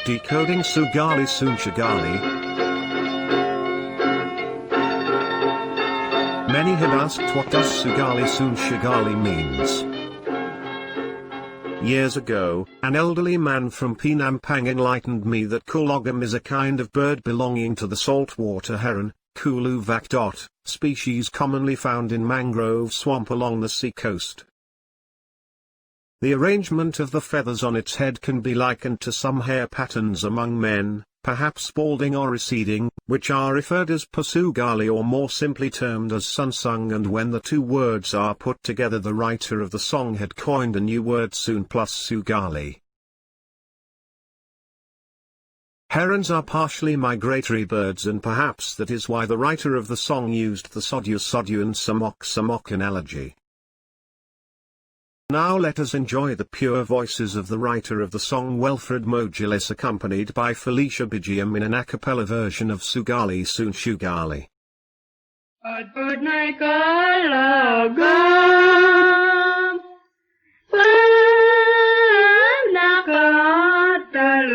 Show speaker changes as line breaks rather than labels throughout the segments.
Decoding Sugali Sunsugali. Many have asked what does Sugali Sunsugali means. Years ago, an elderly man from Penampang enlightened me that KOLOGOM is a kind of bird belonging to the saltwater heron, kuluvak. Species commonly found in mangrove swamp along the sea coast. The arrangement of the feathers on its head can be likened to some hair patterns among men, perhaps balding or receding, which are referred as posugali or more simply termed as sunsung, and when the two words are put together the writer of the song had coined a new word sun+sugali. Herons are partially migratory birds, and perhaps that is why the writer of the song used the sodu-sodu and somok-somok analogy. Now let us enjoy the pure voices of the writer of the song Wilfred Mogelis, accompanied by Felicia Bigiam in an a cappella version of Sugali Sunsugali.
Adbud na KOLOGOM, pag nakatalu-alu,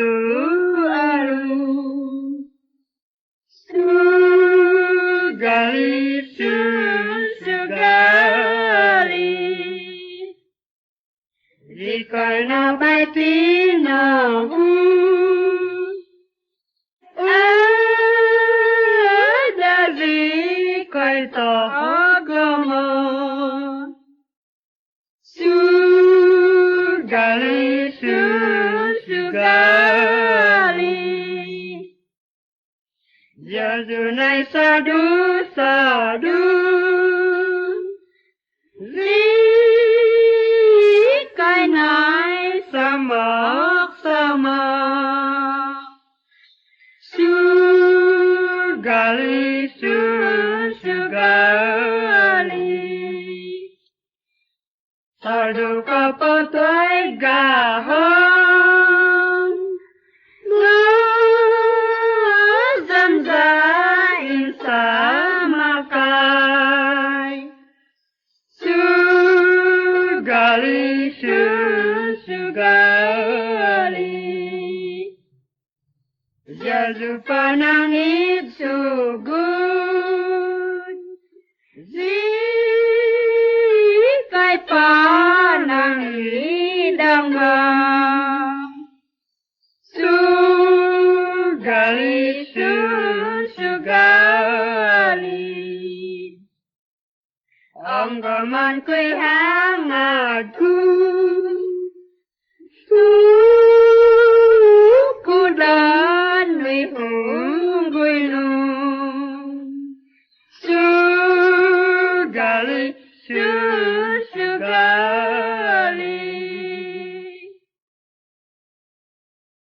Sugali Sunsugali. Ika'y naba'y pinahon, at ika'y tagaman. Sugali Sunsugali, Yazunay sodu-sodu, somok-somok, Sugali Sunsugali. Sadu kapatay gahon, zamzain sa makay, Sugali Sunsugali. Jazu panangit sugod, zikay panangidamang, Sugali Sunsugali. Ang gaman ko'y hangad ko, sukudan may hunggoy nung, Sugali Sunsugali.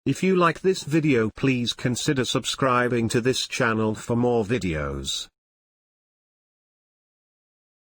If you like this video, please consider subscribing to this channel for more videos.